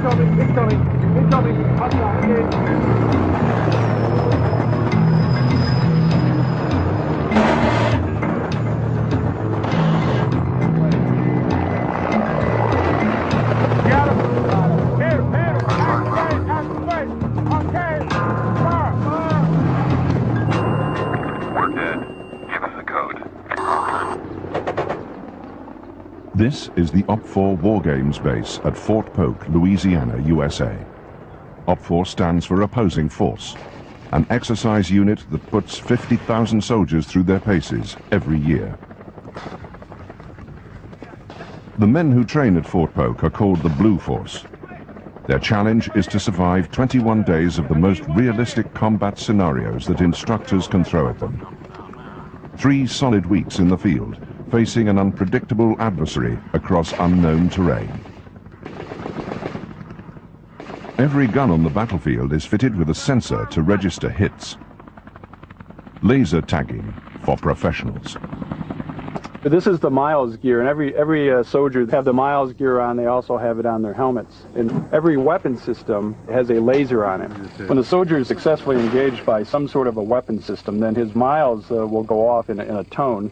Incoming, incoming, incoming. Hostile engaged. This is the OPFOR War Games base at Fort Polk, Louisiana, USA. OPFOR stands for Opposing Force, an exercise unit that puts 50,000 soldiers through their paces every year. The men who train at Fort Polk are called the Blue Force. Their challenge is to survive 21 days of the most realistic combat scenarios that instructors can throw at them. 3 solid weeks in the field, facing an unpredictable adversary across unknown terrain. Every gun on the battlefield is fitted with a sensor to register hits. Laser tagging for professionals. This is the miles gear, and every soldier have the miles gear on. They also have it on their helmets. And every weapon system has a laser on it. When a soldier is successfully engaged by some sort of a weapon system, then his miles will go off in a tone.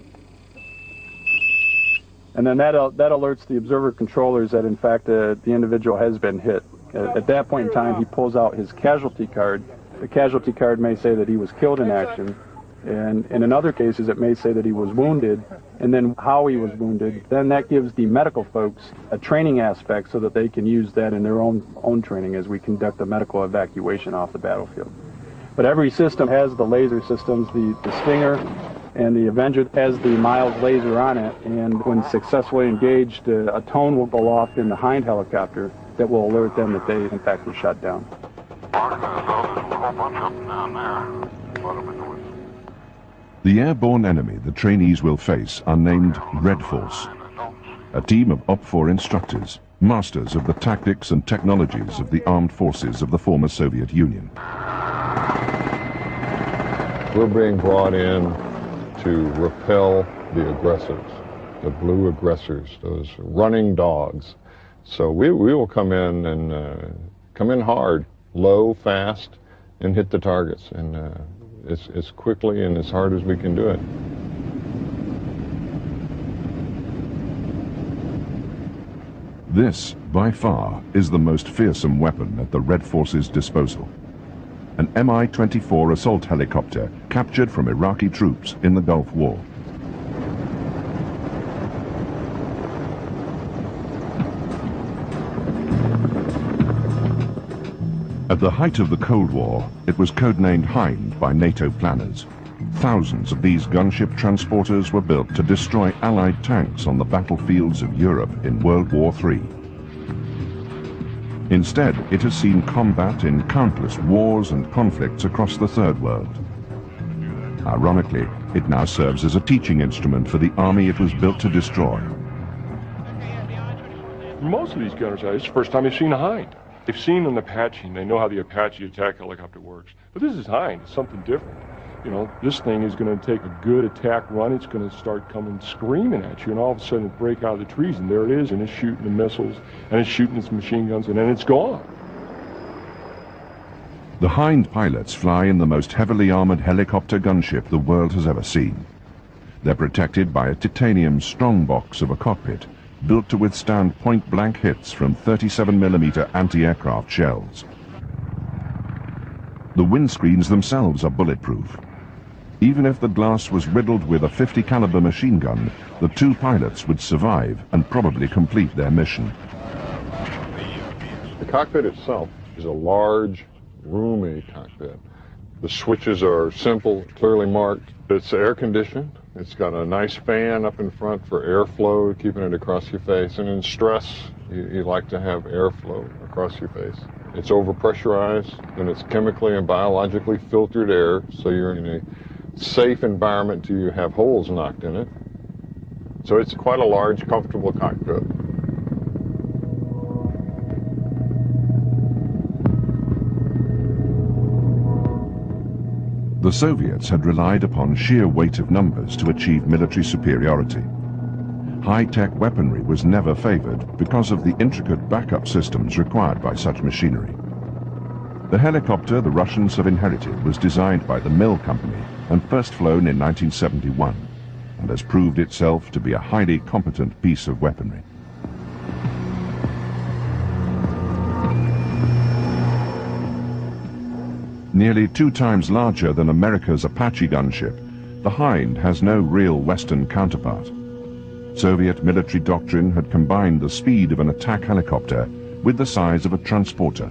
And then that alerts the observer controllers that, in fact, the individual has been hit. At that point in time, he pulls out his casualty card. The casualty card may say that he was killed in action, and in other cases, it may say that he was wounded, and then how he was wounded. Then that gives the medical folks a training aspect so that they can use that in their own training as we conduct a medical evacuation off the battlefield. But every system has the laser systems, the Stinger, and the Avenger has the miles laser on it, and when successfully engaged, a tone will go off in the Hind helicopter that will alert them that they, in fact, were shot down. The airborne enemy the trainees will face are named Red Force, a team of OPFOR instructors, masters of the tactics and technologies of the armed forces of the former Soviet Union. We're being brought in to repel the aggressors, the blue aggressors, those running dogs. So we will come in and come in hard, low, fast, and hit the targets, and as quickly and as hard as we can do it. This, by far, is the most fearsome weapon at the Red Force's disposal. An Mi-24 assault helicopter captured from Iraqi troops in the Gulf War. At the height of the Cold War, it was codenamed Hind by NATO planners. Thousands of these gunship transporters were built to destroy Allied tanks on the battlefields of Europe in World War III. Instead, it has seen combat in countless wars and conflicts across the Third World. Ironically, it now serves as a teaching instrument for the army it was built to destroy. Most of these gunners, it's the first time they've seen a Hind. They've seen an Apache, and they know how the Apache attack helicopter works. But this is Hind, it's something different. You know, this thing is going to take a good attack run. It's going to start coming screaming at you, and all of a sudden it break out of the trees, and there it is, and it's shooting the missiles, and it's shooting its machine guns, and then it's gone. The Hind pilots fly in the most heavily armored helicopter gunship the world has ever seen. They're protected by a titanium strongbox of a cockpit, built to withstand point-blank hits from 37mm anti-aircraft shells. The windscreens themselves are bulletproof. Even if the glass was riddled with a .50 caliber machine gun, the 2 pilots would survive and probably complete their mission. The cockpit itself is a large, roomy cockpit. The switches are simple, clearly marked. It's air-conditioned. It's got a nice fan up in front for airflow, keeping it across your face. And in stress, you like to have airflow across your face. It's overpressurized, and it's chemically and biologically filtered air, so you're in a safe environment till you have holes knocked in it. So it's quite a large, comfortable cockpit. The Soviets had relied upon sheer weight of numbers to achieve military superiority. high-tech weaponry was never favored because of the intricate backup systems required by such machinery. The helicopter the Russians have inherited was designed by the Mill Company and first flown in 1971, and has proved itself to be a highly competent piece of weaponry. Nearly 2 times larger than America's Apache gunship, the Hind has no real Western counterpart. Soviet military doctrine had combined the speed of an attack helicopter with the size of a transporter.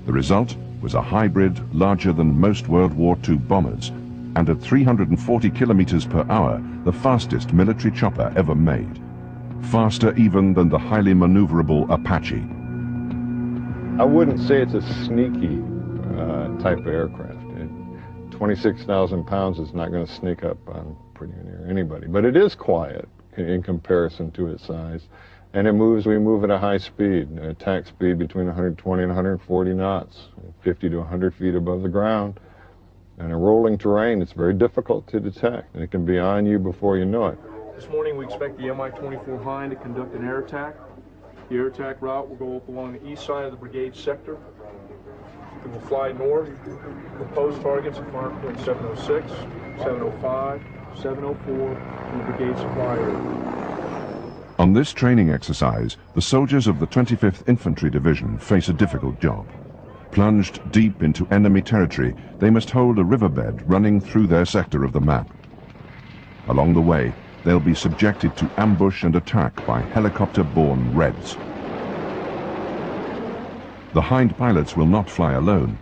The result was a hybrid larger than most World War II bombers, and at 340 kilometers per hour, the fastest military chopper ever made. Faster even than the highly maneuverable Apache. I wouldn't say it's a sneaky type of aircraft. 26,000 pounds is not going to sneak up on pretty near anybody, but it is quiet in comparison to its size, and we move at a high speed, attack speed between 120 and 140 knots, 50 to 100 feet above the ground. In a rolling terrain, it's very difficult to detect, and it can be on you before you know it. This morning we expect the Mi-24 Hind to conduct an air attack. The air attack route will go up along the east side of the brigade sector. It will fly north, propose targets at Mark Point 706, 705, 704, and the brigade supply area. On this training exercise, the soldiers of the 25th Infantry Division face a difficult job. Plunged deep into enemy territory, they must hold a riverbed running through their sector of the map. Along the way, they'll be subjected to ambush and attack by helicopter-borne Reds. The Hind pilots will not fly alone.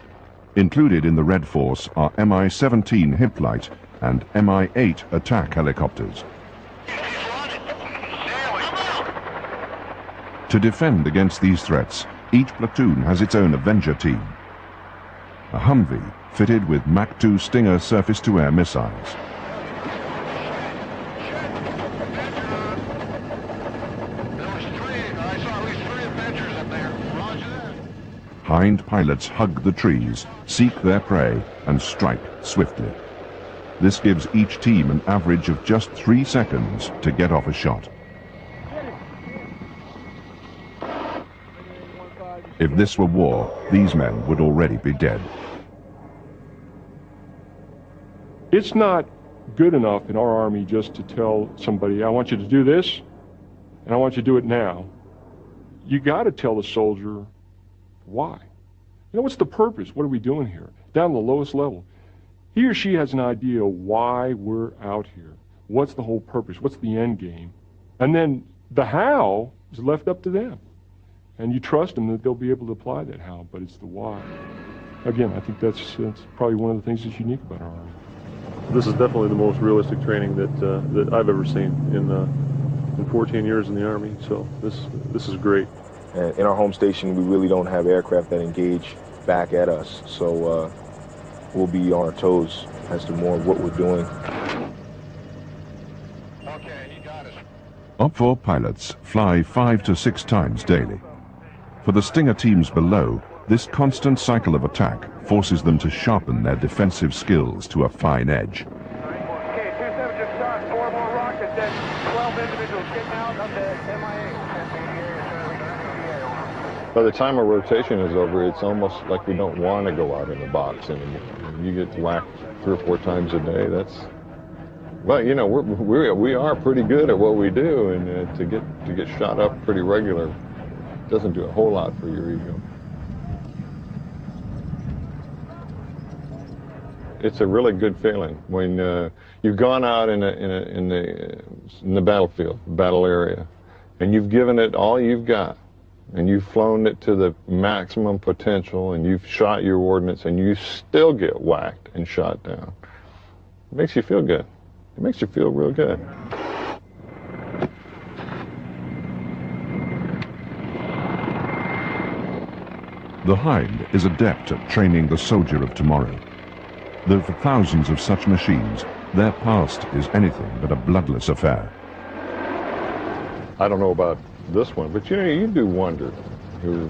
Included in the Red Force are Mi-17 Hiplite and Mi-8 attack helicopters. To defend against these threats, each platoon has its own Avenger team. A Humvee fitted with Mach 2 Stinger surface-to-air missiles. Hind pilots hug the trees, seek their prey, and strike swiftly. This gives each team an average of just 3 seconds to get off a shot. If this were war, these men would already be dead. It's not good enough in our Army just to tell somebody, I want you to do this, and I want you to do it now. You got to tell the soldier why. You know, what's the purpose? What are we doing here? Down to the lowest level. He or she has an idea why we're out here. What's the whole purpose? What's the end game? And then the how is left up to them. And you trust them that they'll be able to apply that how, but it's the why. Again, I think that's probably one of the things that's unique about our Army. This is definitely the most realistic training that I've ever seen in 14 years in the Army, so this is great. In our home station, we really don't have aircraft that engage back at us, so we'll be on our toes as to more of what we're doing. Okay, he got it. OPFOR pilots fly 5 to 6 times daily. For the Stinger teams below, this constant cycle of attack forces them to sharpen their defensive skills to a fine edge. Okay, 27 just shot, 4 more rockets, and 12 individuals getting out of the MIA. By the time our rotation is over, it's almost like we don't want to go out in the box anymore. You get whacked 3 or 4 times a day. Well, you know, we are pretty good at what we do, and to get shot up pretty regular doesn't do a whole lot for your ego. It's a really good feeling when you've gone out in the battlefield, battle area, and you've given it all you've got. And you've flown it to the maximum potential, and you've shot your ordnance, and you still get whacked and shot down. It makes you feel good. It makes you feel real good. The Hind is adept at training the soldier of tomorrow. Though for thousands of such machines, their past is anything but a bloodless affair. I don't know about this one, but you know, you do wonder who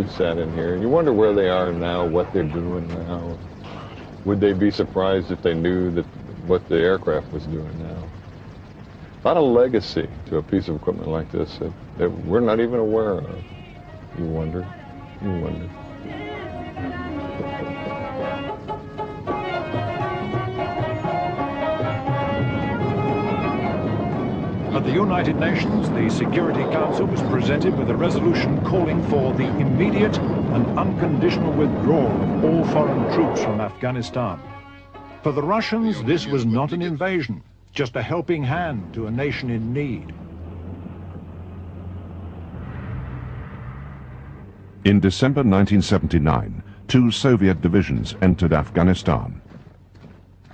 sat in here, and you wonder where they are now, what they're doing now. Would they be surprised if they knew that what the aircraft was doing now? A lot of legacy to a piece of equipment like this that we're not even aware of. You wonder. You wonder. At the United Nations, the Security Council was presented with a resolution calling for the immediate and unconditional withdrawal of all foreign troops from Afghanistan. For the Russians, this was not an invasion, just a helping hand to a nation in need. In December 1979, 2 Soviet divisions entered Afghanistan.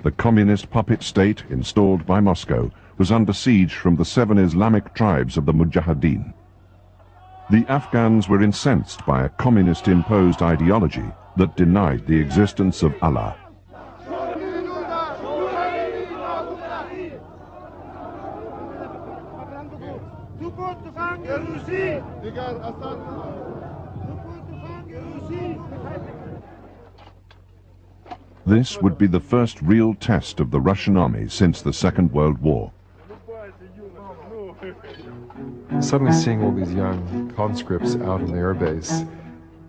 The communist puppet state installed by Moscow was under siege from the 7 Islamic tribes of the Mujahideen. The Afghans were incensed by a communist-imposed ideology that denied the existence of Allah. This would be the first real test of the Russian army since the Second World War. Suddenly seeing all these young conscripts out on the airbase,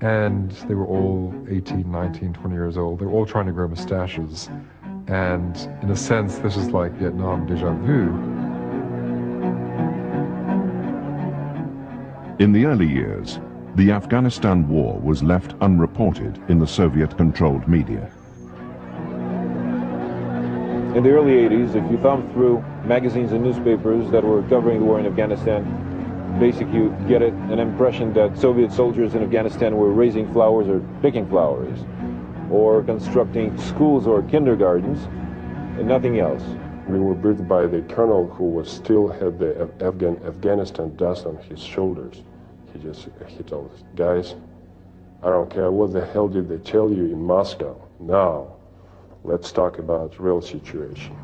and they were all 18, 19, 20 years old. They were all trying to grow mustaches. And in a sense, this is like Vietnam déjà vu. In the early years, the Afghanistan war was left unreported in the Soviet-controlled media. In the early 80s, if you thumbed through magazines and newspapers that were covering the war in Afghanistan, basically you get an impression that Soviet soldiers in Afghanistan were raising flowers or picking flowers, or constructing schools or kindergartens, and nothing else. We were briefed by the colonel who still had the Afghanistan dust on his shoulders. He told us, guys, I don't care what the hell did they tell you in Moscow. Now, let's talk about real situation.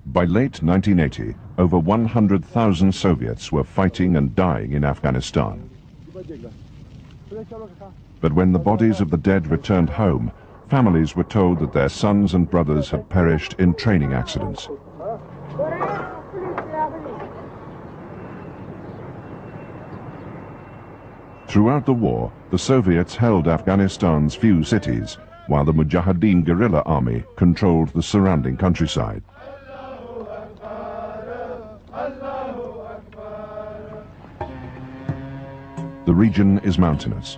By late 1980, over 100,000 Soviets were fighting and dying in Afghanistan. But when the bodies of the dead returned home, families were told that their sons and brothers had perished in training accidents. Throughout the war, the Soviets held Afghanistan's few cities, while the Mujahideen guerrilla army controlled the surrounding countryside. The region is mountainous.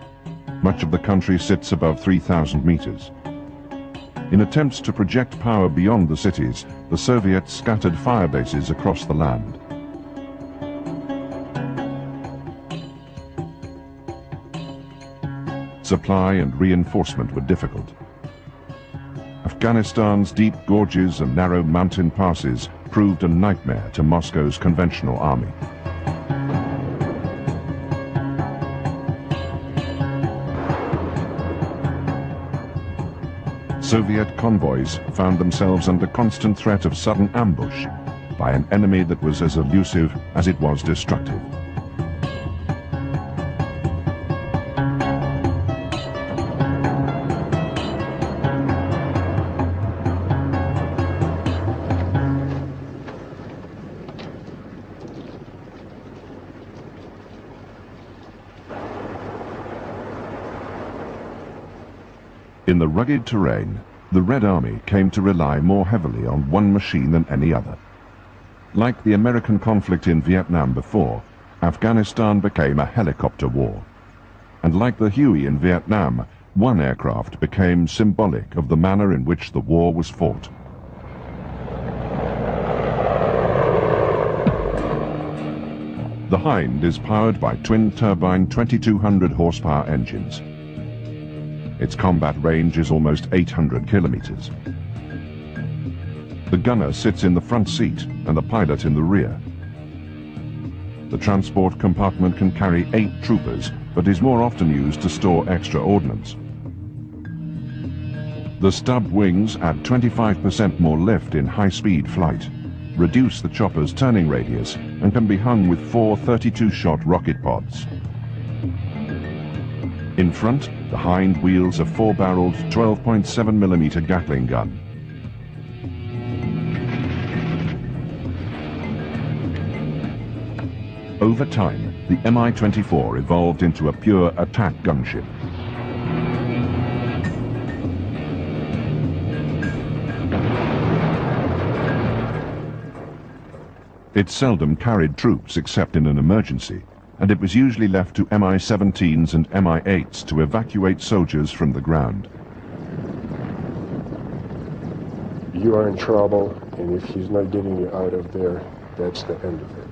Much of the country sits above 3,000 meters. In attempts to project power beyond the cities, the Soviets scattered fire bases across the land. Supply and reinforcement were difficult. Afghanistan's deep gorges and narrow mountain passes proved a nightmare to Moscow's conventional army. Soviet convoys found themselves under constant threat of sudden ambush by an enemy that was as elusive as it was destructive. In the rugged terrain, the Red Army came to rely more heavily on one machine than any other. Like the American conflict in Vietnam before, Afghanistan became a helicopter war. And like the Huey in Vietnam, one aircraft became symbolic of the manner in which the war was fought. The Hind is powered by twin-turbine 2200 horsepower engines. Its combat range is almost 800 kilometers. The gunner sits in the front seat and the pilot in the rear. The transport compartment can carry 8 troopers, but is more often used to store extra ordnance. The stub wings add 25% more lift in high-speed flight. reduce the chopper's turning radius and can be hung with 4 32-shot rocket pods. In front, the Hind wields a 4-barreled 12.7mm Gatling gun. Over time, the Mi-24 evolved into a pure attack gunship. It seldom carried troops except in an emergency, and it was usually left to Mi-17s and Mi-8s to evacuate soldiers from the ground. You are in trouble, and if he's not getting you out of there, that's the end of it.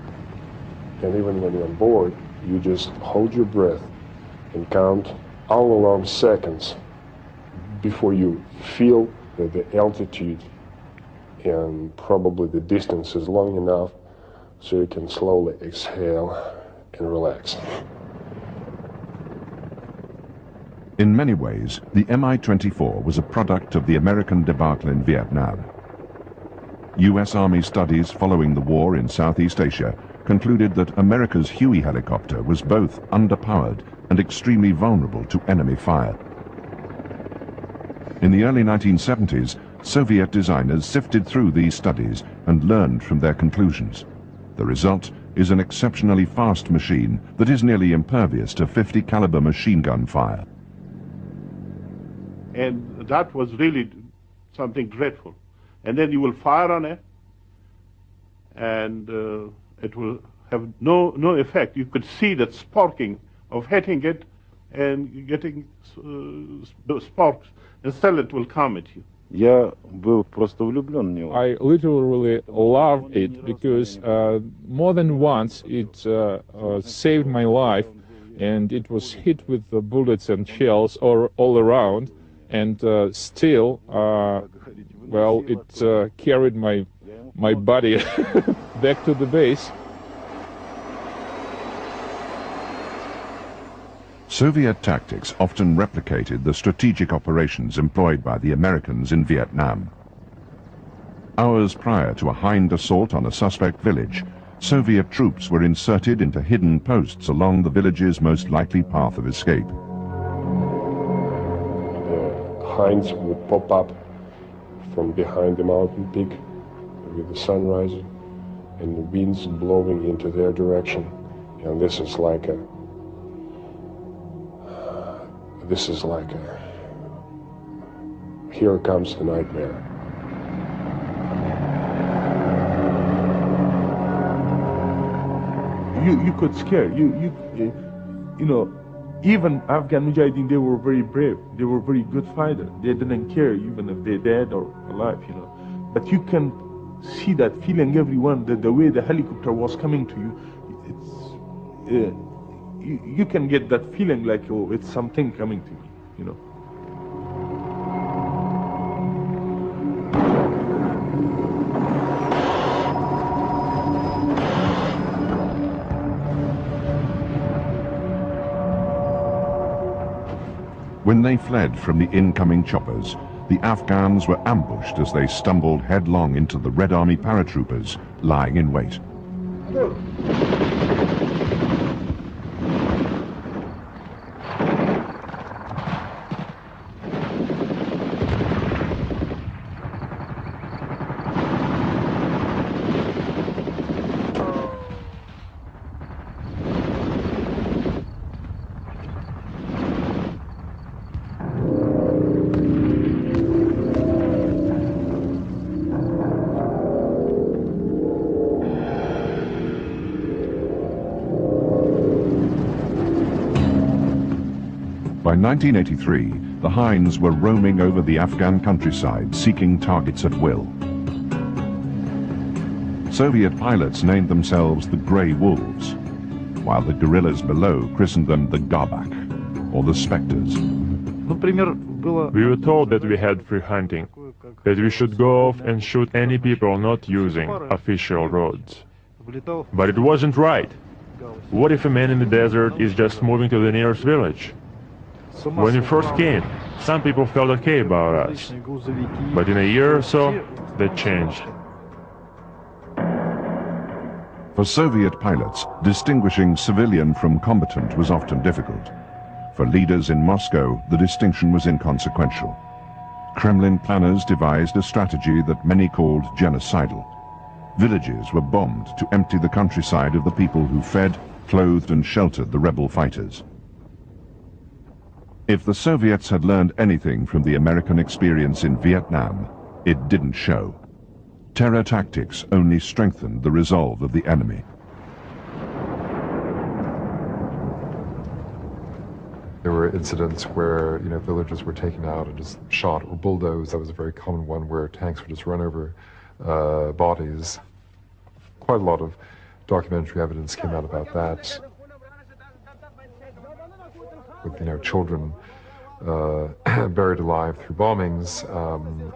And even when you're on board, you just hold your breath and count all along seconds before you feel that the altitude and probably the distance is long enough so you can slowly exhale and relax. In many ways, the Mi-24 was a product of the American debacle in Vietnam. U.S. Army studies following the war in Southeast Asia concluded that America's Huey helicopter was both underpowered and extremely vulnerable to enemy fire. In the early 1970s, Soviet designers sifted through these studies and learned from their conclusions. The result is an exceptionally fast machine that is nearly impervious to .50 caliber machine gun fire. And that was really something dreadful. And then you will fire on it, and it will have no effect. You could see that sparking of hitting it and getting sparks, and still it will come at you. I literally loved it because more than once it saved my life, and it was hit with the bullets and shells all around, and still, well, it carried my body back to the base. Soviet tactics often replicated the strategic operations employed by the Americans in Vietnam. Hours prior to a Hind assault on a suspect village, Soviet troops were inserted into hidden posts along the village's most likely path of escape. The Hinds would pop up from behind the mountain peak with the sun rising and the winds blowing into their direction. And this is like a here comes the nightmare. You could scare you know, even Afghan Mujahideen, they were very brave. They were very good fighters. They didn't care even if they're dead or alive, you know. But you can see that feeling, everyone, that the way the helicopter was coming to you, it's you can get that feeling like, oh, it's something coming to me, you know. When they fled from the incoming choppers, the Afghans were ambushed as they stumbled headlong into the Red Army paratroopers lying in wait. By 1983, the Hinds were roaming over the Afghan countryside, seeking targets at will. Soviet pilots named themselves the Grey Wolves, while the guerrillas below christened them the Gabak, or the Spectres. We were told that we had free hunting, that we should go off and shoot any people not using official roads. But it wasn't right. What if a man in the desert is just moving to the nearest village? When we first came, some people felt okay about us, but in a year or so, that changed. For Soviet pilots, distinguishing civilian from combatant was often difficult. For leaders in Moscow, the distinction was inconsequential. Kremlin planners devised a strategy that many called genocidal. Villages were bombed to empty the countryside of the people who fed, clothed and sheltered the rebel fighters. If the Soviets had learned anything from the American experience in Vietnam, it didn't show. Terror tactics only strengthened the resolve of the enemy. There were incidents where, villages were taken out and just shot or bulldozed. That was a very common one where tanks would just run over bodies. Quite a lot of documentary evidence came out about that. With, children buried alive through bombings,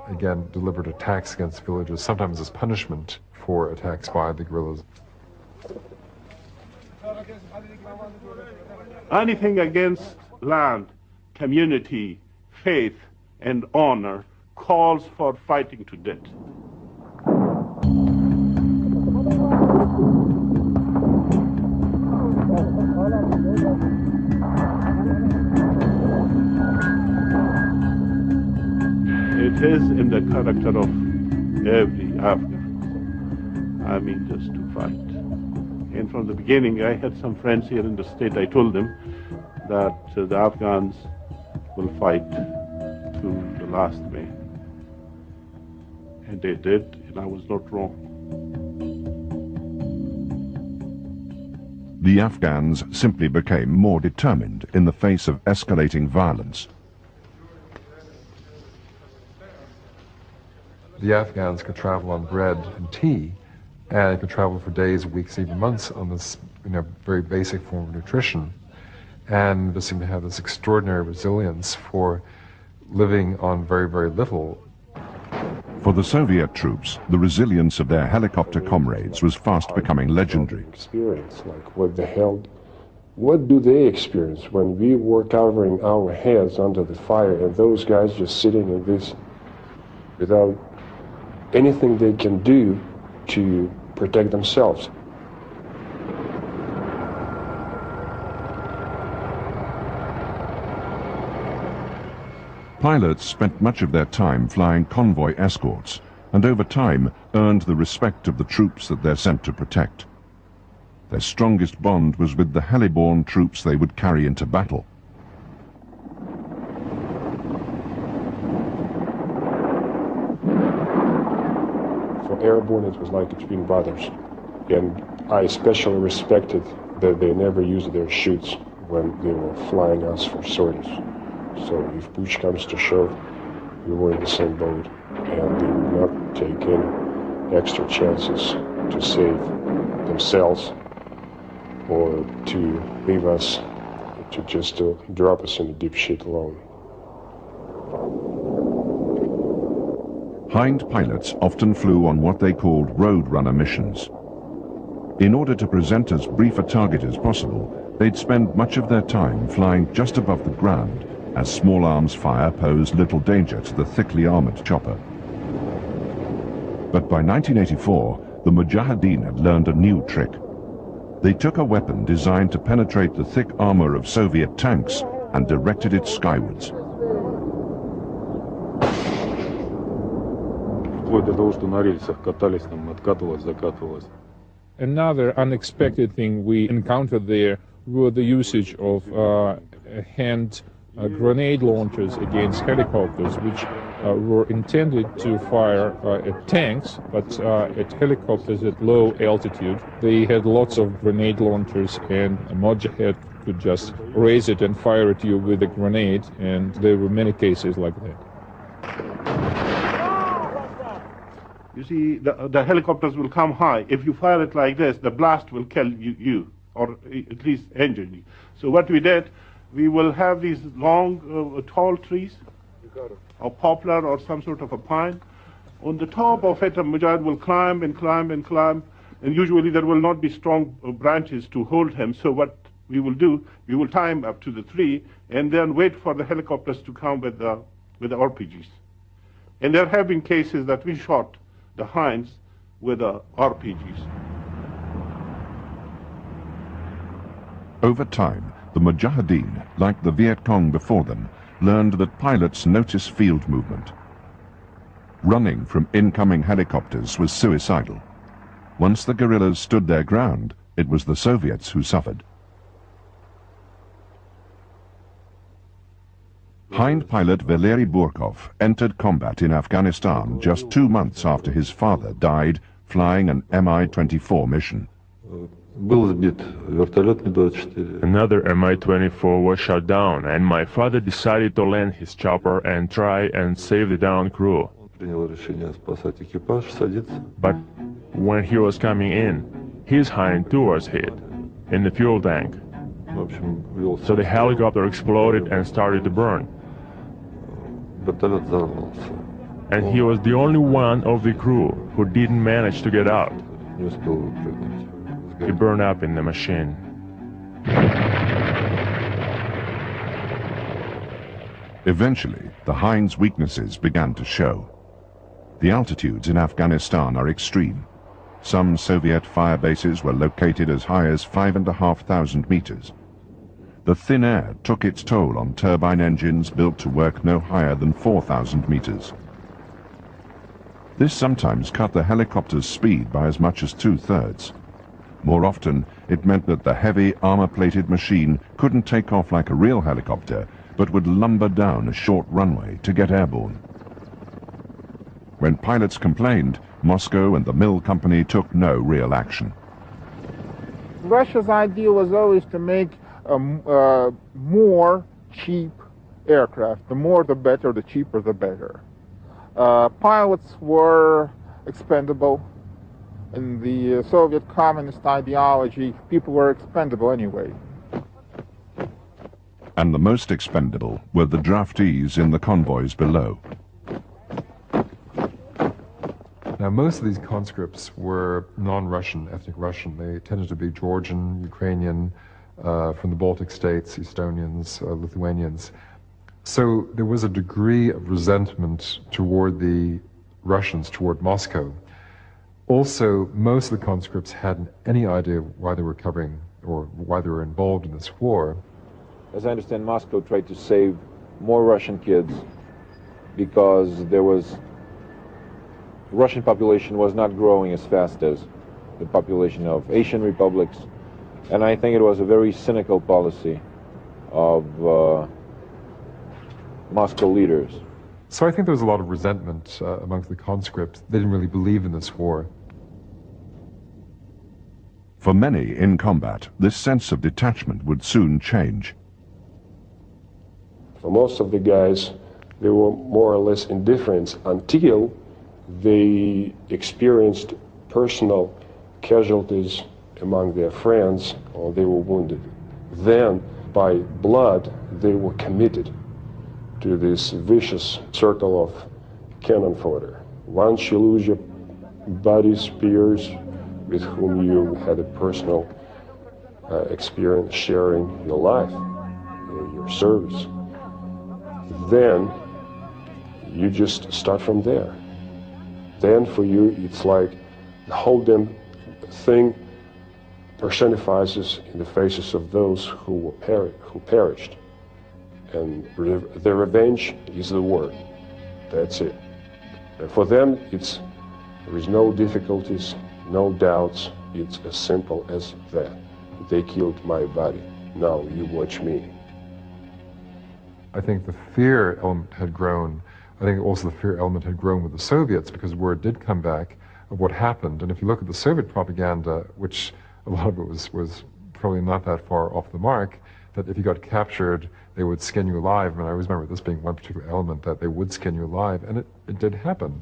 again, deliberate attacks against villages, sometimes as punishment for attacks by the guerrillas. Anything against land, community, faith, and honor calls for fighting to death. It is in the character of every Afghan. I mean, just to fight. And from the beginning, I had some friends here in the state. I told them that the Afghans will fight to the last man. And they did, and I was not wrong. The Afghans simply became more determined in the face of escalating violence. The Afghans could travel on bread and tea, and could travel for days, weeks, even months on this, very basic form of nutrition, and they seem to have this extraordinary resilience for living on very, very little. For the Soviet troops, the resilience of their helicopter comrades was fast becoming legendary. Experience, like what the hell, what do they experience when we were covering our heads under the fire and those guys just sitting in this without anything they can do to protect themselves? Pilots spent much of their time flying convoy escorts, and over time earned the respect of the troops that they're sent to protect. Their strongest bond was with the heli-borne troops they would carry into battle. For airborne, it was like between brothers. And I especially respected that they never used their chutes when they were flying us for sorties. So if push comes to shove, we were in the same boat, and they would not take any extra chances to save themselves or to leave us, to just drop us in the deep shit alone. Hind pilots often flew on what they called roadrunner missions. In order to present as brief a target as possible, they'd spend much of their time flying just above the ground, as small arms fire posed little danger to the thickly armored chopper. But by 1984, the Mujahideen had learned a new trick. They took a weapon designed to penetrate the thick armor of Soviet tanks and directed it skywards. Another unexpected thing we encountered there were the usage of hand grenade launchers against helicopters, which were intended to fire at tanks, but at helicopters at low altitude. They had lots of grenade launchers, and a Mujahid could just raise it and fire at you with a grenade, and there were many cases like that. You see, the helicopters will come high. If you fire it like this, the blast will kill you, or at least injure you. So what we did, we will have these long, tall trees, a poplar or some sort of a pine. On the top of it, a Mujahid will climb and climb and climb, and usually there will not be strong branches to hold him. So what we will do, we will tie him up to the tree and then wait for the helicopters to come with the RPGs. And there have been cases that we shot the hinds with the RPGs. Over time, the Mujahideen, like the Viet Cong before them, learned that pilots notice field movement. Running from incoming helicopters was suicidal. Once the guerrillas stood their ground, it was the Soviets who suffered. Hind pilot Valery Burkov entered combat in Afghanistan just 2 months after his father died flying an Mi-24 mission. Another Mi-24 was shot down, and my father decided to land his chopper and try and save the downed crew. But when he was coming in, his Hind too was hit in the fuel tank. So the helicopter exploded and started to burn. And he was the only one of the crew who didn't manage to get out. He burned up in the machine. Eventually, the Hind's weaknesses began to show. The altitudes in Afghanistan are extreme. Some Soviet fire bases were located as high as 5,500 meters. The thin air took its toll on turbine engines built to work no higher than 4,000 meters. This sometimes cut the helicopter's speed by as much as 2/3. More often, it meant that the heavy armor-plated machine couldn't take off like a real helicopter, but would lumber down a short runway to get airborne. When pilots complained, Moscow and the Mill Company took no real action. Russia's idea was always to make more cheap aircraft. The more the better, the cheaper the better. Pilots were expendable. In the Soviet communist ideology, people were expendable anyway. And the most expendable were the draftees in the convoys below. Now, most of these conscripts were non-Russian, ethnic Russian. They tended to be Georgian, Ukrainian, from the Baltic states, Estonians, Lithuanians. So there was a degree of resentment toward the Russians, toward Moscow. Also, most of the conscripts hadn't any idea why they were covering or why they were involved in this war. As I understand, Moscow tried to save more Russian kids because Russian population was not growing as fast as the population of Asian republics, and I think it was a very cynical policy of Moscow leaders. So I think there was a lot of resentment amongst the conscripts. They didn't really believe in this war. For many in combat, this sense of detachment would soon change. For most of the guys, they were more or less indifferent until they experienced personal casualties among their friends or they were wounded. Then, by blood, they were committed to this vicious circle of cannon fodder. Once you lose your buddies, peers, with whom you had a personal experience sharing your life, your service, then you just start from there. Then for you, it's like the whole damn thing personifies in the faces of those who perished. And the revenge is the word. That's it. And for them, there is no difficulties, no doubts. It's as simple as that. They killed my body. Now you watch me. I think the fear element had grown. I think also the fear element had grown with the Soviets because word did come back of what happened. And if you look at the Soviet propaganda, which a lot of it was probably not that far off the mark, that if you got captured, they would skin you alive. I mean, I always remember this being one particular element, that they would skin you alive, and it did happen.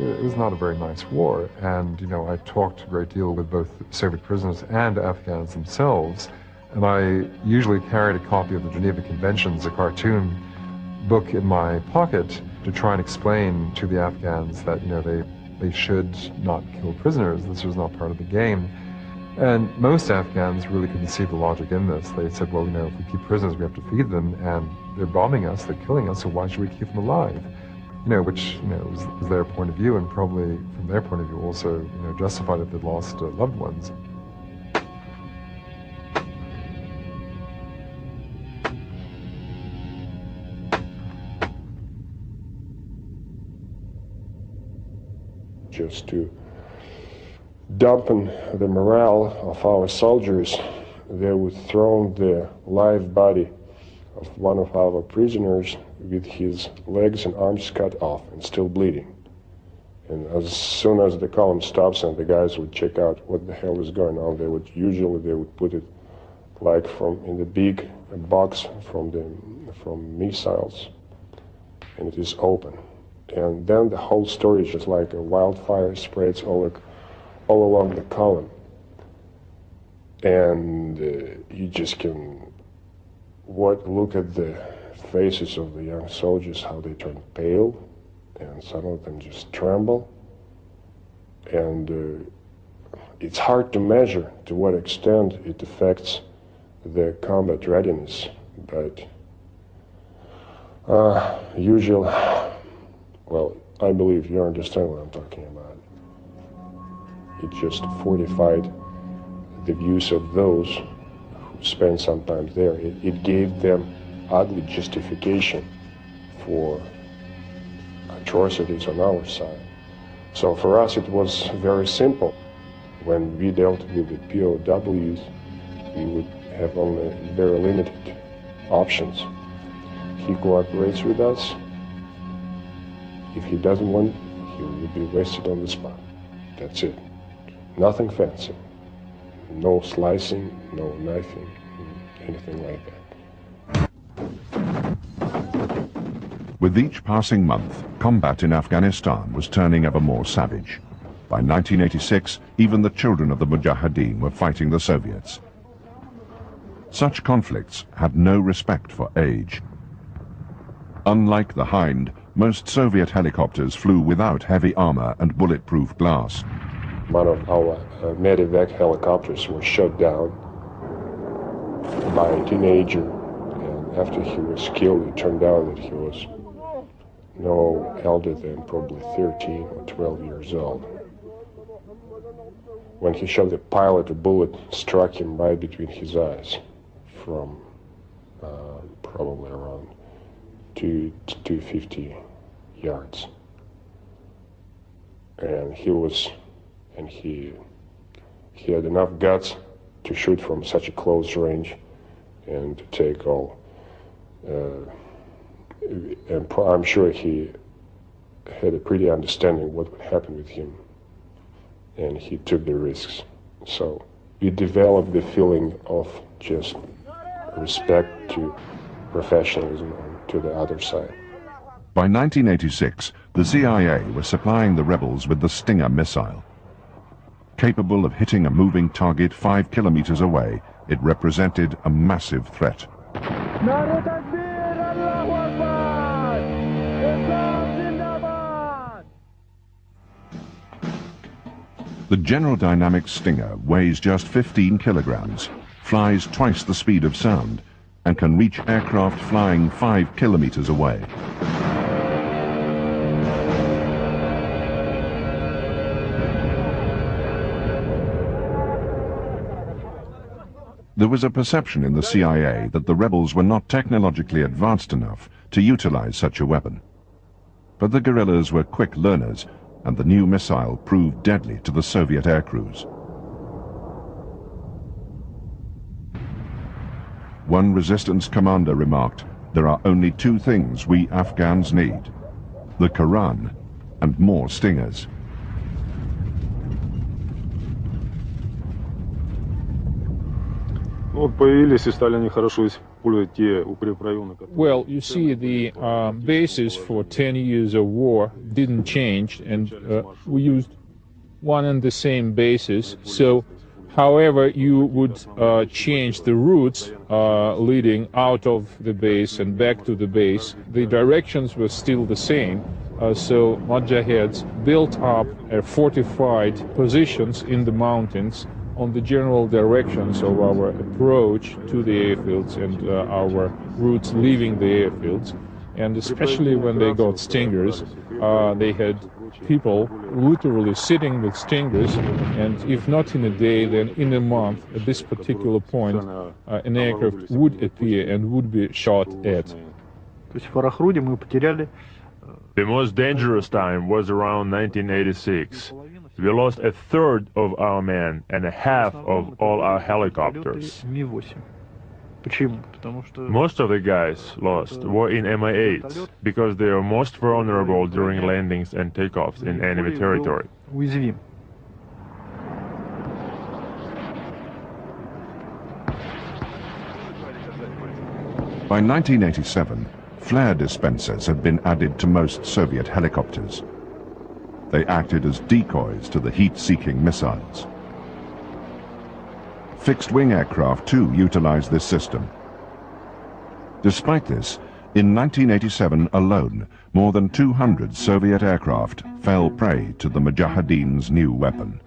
It was not a very nice war, and I talked a great deal with both Soviet prisoners and Afghans themselves, and I usually carried a copy of the Geneva Conventions, a cartoon book, in my pocket, to try and explain to the Afghans that, they should not kill prisoners. This was not part of the game. And most Afghans really couldn't see the logic in this. They said, well, if we keep prisoners, we have to feed them, and they're bombing us, they're killing us, so why should we keep them alive? Which, was their point of view, and probably from their point of view also, justified if they'd lost loved ones. Just to dampen the morale of our soldiers, they would throw the live body of one of our prisoners with his legs and arms cut off and still bleeding. And as soon as the column stops and the guys would check out what the hell is going on, they would put it like in the big box from missiles, and it is open. And then the whole story is just like a wildfire, spreads all along the column. And you just can look at the faces of the young soldiers, how they turn pale, and some of them just tremble. And it's hard to measure to what extent it affects the combat readiness, but usually, well, I believe you understand what I'm talking about. It just fortified the views of those who spent some time there. It gave them ugly justification for atrocities on our side. So for us it was very simple. When we dealt with the POWs, we would have only very limited options. He cooperates with us. If he doesn't want, he will be wasted on the spot. That's it. Nothing fancy. No slicing, no knifing, anything like that. With each passing month, combat in Afghanistan was turning ever more savage. By 1986, even the children of the Mujahideen were fighting the Soviets. Such conflicts had no respect for age. Unlike the Hind, most Soviet helicopters flew without heavy armor and bulletproof glass. One of our Medevac helicopters was shot down by a teenager, and after he was killed, it turned out that he was no elder than probably 13 or 12 years old. When he shot the pilot, a bullet struck him right between his eyes from probably around 250 yards. And he had enough guts to shoot from such a close range and to take all. And I'm sure he had a pretty understanding what would happen with him, and he took the risks. So we developed the feeling of just respect to professionalism and to the other side. By 1986, the CIA was supplying the rebels with the Stinger missile. Capable of hitting a moving target 5 kilometers away, it represented a massive threat. The General Dynamics Stinger weighs just 15 kilograms, flies twice the speed of sound, and can reach aircraft flying 5 kilometers away. There was a perception in the CIA that the rebels were not technologically advanced enough to utilize such a weapon. But the guerrillas were quick learners, and the new missile proved deadly to the Soviet aircrews. One resistance commander remarked, "There are only 2 things we Afghans need: the Quran and more Stingers." Well, you see, the basis for 10 years of war didn't change, and we used one and the same basis. So However, you would change the routes leading out of the base and back to the base. The directions were still the same. So Mojaheds built up fortified positions in the mountains on the general directions of our approach to the airfields and our routes leaving the airfields. And especially when they got stingers, they had people literally sitting with stingers, and if not in a day, then in a month, at this particular point, an aircraft would appear and would be shot at. The most dangerous time was around 1986. We lost a third of our men and a half of all our helicopters. Most of the guys lost were in Mi-8s because they are most vulnerable during landings and takeoffs in enemy territory. By 1987, flare dispensers had been added to most Soviet helicopters. They acted as decoys to the heat-seeking missiles. Fixed-wing aircraft too utilized this system. Despite this, in 1987 alone, more than 200 Soviet aircraft fell prey to the Mujahideen's new weapon.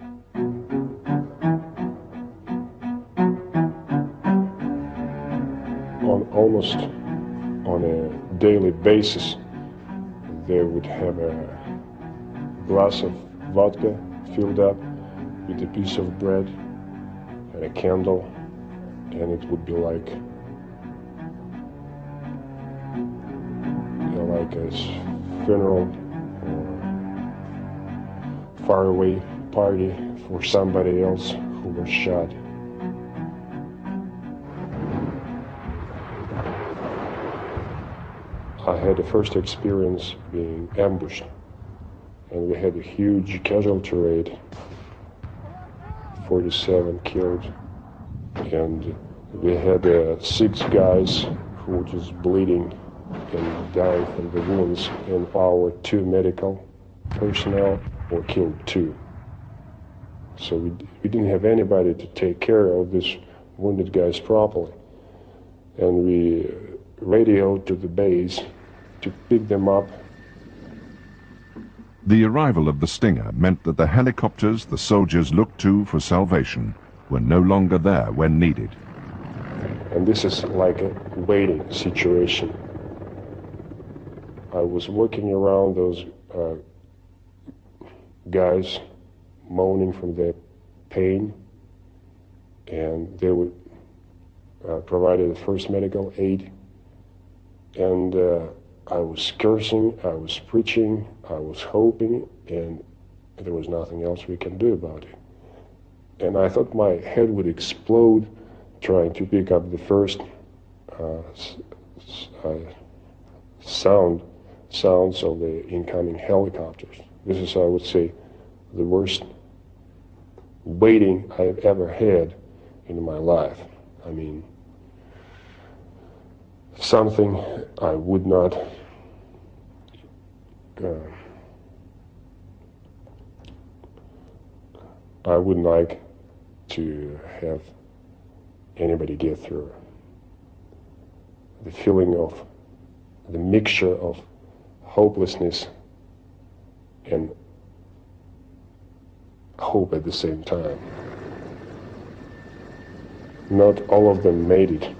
Almost on a daily basis, they would have a glass of vodka filled up with a piece of bread and a candle, and it would be like a funeral or faraway party for somebody else who was shot. I had the first experience being ambushed, and we had a huge casualty rate, 47 killed, and we had 6 guys who were just bleeding and dying from the wounds, and our 2 medical personnel were killed too. So we didn't have anybody to take care of these wounded guys properly, and we radioed to the base to pick them up. The arrival of the Stinger meant that the helicopters the soldiers looked to for salvation were no longer there when needed. And this is like a waiting situation. I was working around those guys moaning from their pain, and they would provide the first medical aid, and I was cursing, I was preaching, I was hoping, and there was nothing else we can do about it. And I thought my head would explode trying to pick up the first sounds of the incoming helicopters. This is, I would say, the worst waiting I've ever had in my life. I mean, something I would not I wouldn't like to have anybody get through. The feeling of the mixture of hopelessness and hope at the same time. Not all of them made it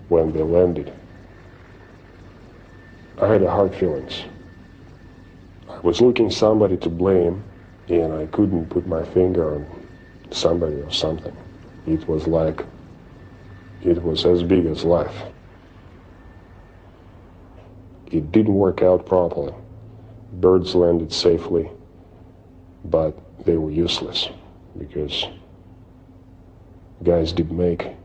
when they landed. I had hard feelings. I was looking somebody to blame, and I couldn't put my finger on somebody or something. It was like, it was as big as life. It didn't work out properly. Birds landed safely, but they were useless because guys didn't make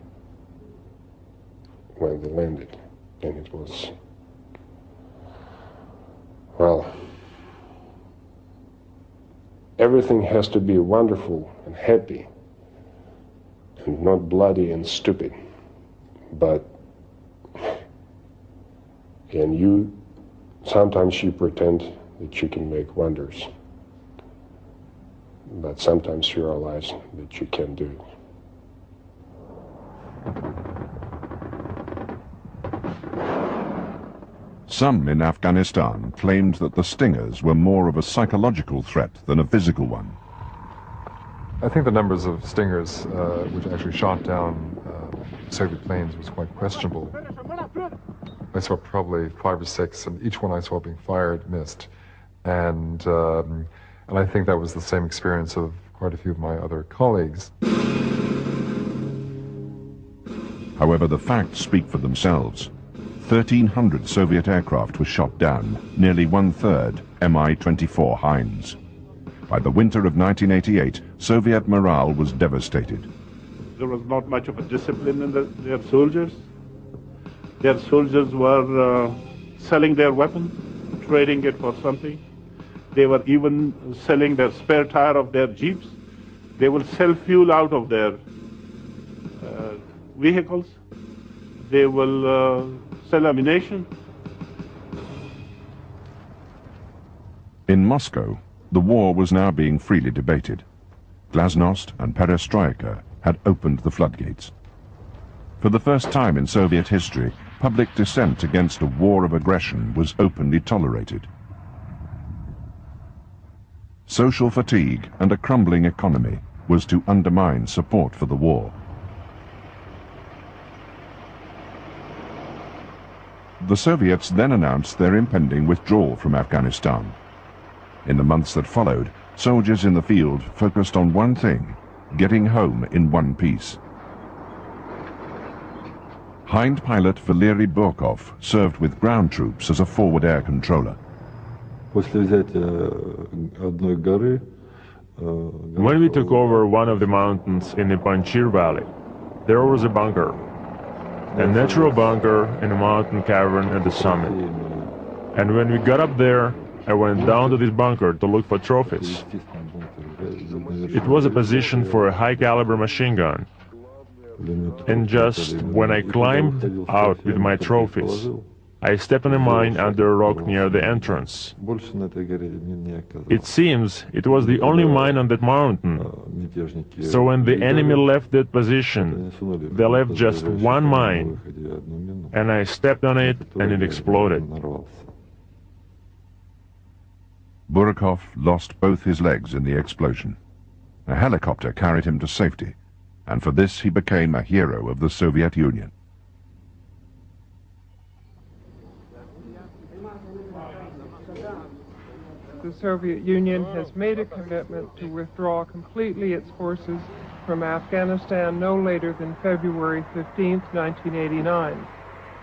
when they landed, and it was, well, everything has to be wonderful and happy and not bloody and stupid, but and sometimes you pretend that you can make wonders. but sometimes you realize that you can't do it. Some in Afghanistan claimed that the Stingers were more of a psychological threat than a physical one. I think the numbers of Stingers which actually shot down Soviet planes was quite questionable. I saw probably 5 or 6, and each one I saw being fired missed. And I think that was the same experience of quite a few of my other colleagues. However, the facts speak for themselves. 1,300 Soviet aircraft were shot down, nearly 1/3 Mi-24 Hinds. By the winter of 1988, Soviet morale was devastated. There was not much of a discipline in their soldiers. Their soldiers were selling their weapons, trading it for something. They were even selling their spare tire of their jeeps. They will sell fuel out of their vehicles. They will sell ammunition. In Moscow, the war was now being freely debated. Glasnost and Perestroika had opened the floodgates. For the first time in Soviet history, public dissent against a war of aggression was openly tolerated. Social fatigue and a crumbling economy was to undermine support for the war. The Soviets then announced their impending withdrawal from Afghanistan. In the months that followed, soldiers in the field focused on one thing: getting home in one piece. Hind pilot Valery Burkov served with ground troops as a forward air controller. When we took over one of the mountains in the Panjshir Valley, there was a bunker. A natural bunker in a mountain cavern at the summit. And when we got up there, I went down to this bunker to look for trophies. It was a position for a high-caliber machine gun. And just when I climbed out with my trophies, I stepped on a mine under a rock near the entrance. It seems it was the only mine on that mountain. So when the enemy left that position, they left just one mine, and I stepped on it and it exploded. Burkov lost both his legs in the explosion. A helicopter carried him to safety, and for this he became a hero of the Soviet Union. The Soviet Union has made a commitment to withdraw completely its forces from Afghanistan no later than February 15, 1989.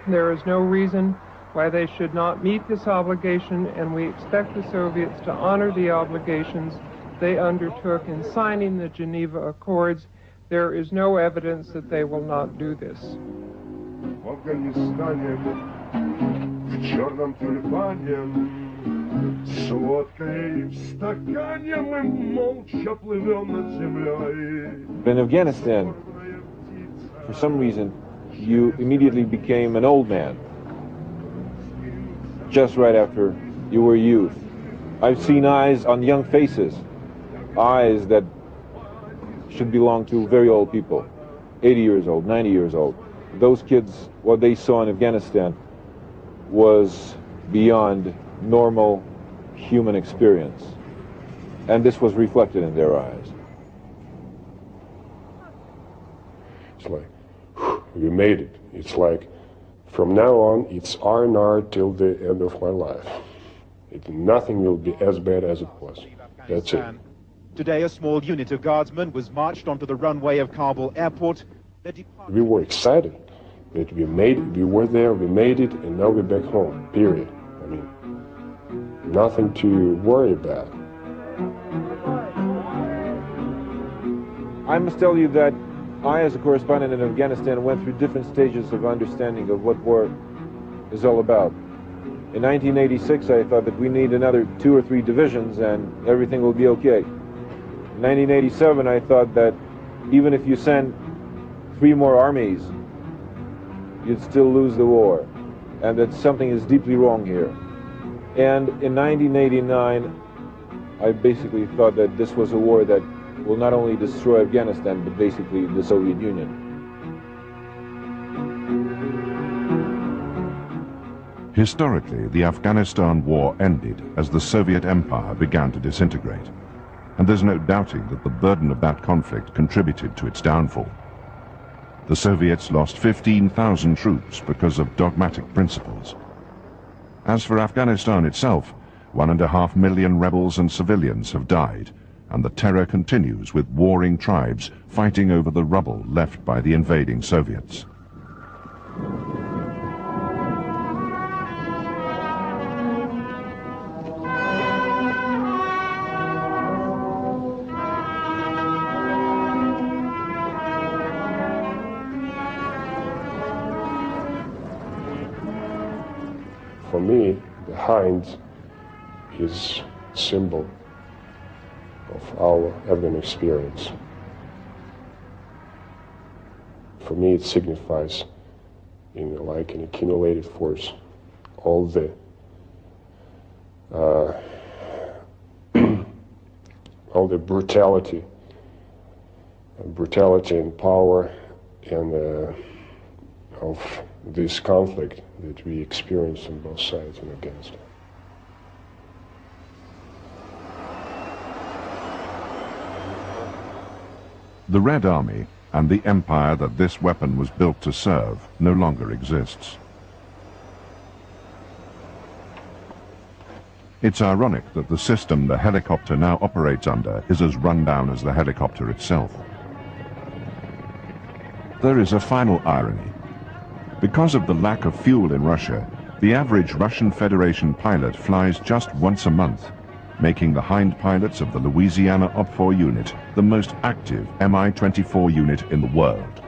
There is no reason why they should not meet this obligation, and we expect the Soviets to honor the obligations they undertook in signing the Geneva Accords. There is no evidence that they will not do this. In Afghanistan, for some reason, you immediately became an old man, just right after you were youth. I've seen eyes on young faces, eyes that should belong to very old people, 80 years old, 90 years old. Those kids, what they saw in Afghanistan was beyond normal human experience. And this was reflected in their eyes. It's like, we made it. It's like, from now on, it's R&R till the end of my life. Nothing will be as bad as it was. That's it. Today, a small unit of guardsmen was marched onto the runway of Kabul airport. We were excited that we made it, we were there, we made it, and now we're back home, period. I mean, nothing to worry about. I must tell you that I, as a correspondent in Afghanistan, went through different stages of understanding of what war is all about. In 1986, I thought that we need another 2 or 3 divisions and everything will be okay. In 1987, I thought that even if you send 3 more armies, you'd still lose the war, and that something is deeply wrong here. And in 1989, I basically thought that this was a war that will not only destroy Afghanistan, but basically the Soviet Union. Historically, the Afghanistan war ended as the Soviet Empire began to disintegrate, and there's no doubting that the burden of that conflict contributed to its downfall. The Soviets lost 15,000 troops because of dogmatic principles. As for Afghanistan itself, 1.5 million rebels and civilians have died, and the terror continues with warring tribes fighting over the rubble left by the invading Soviets. For me, the hind is a symbol of our Afghan experience. For me, it signifies, like an accumulated force, all the all the brutality and power and of this conflict that we experience on both sides in Afghanistan. The Red Army and the empire that this weapon was built to serve no longer exists. It's ironic that the system the helicopter now operates under is as run down as the helicopter itself. There is a final irony. Because of the lack of fuel in Russia, the average Russian Federation pilot flies just once a month, making the hind pilots of the Louisiana OPFOR unit the most active Mi-24 unit in the world.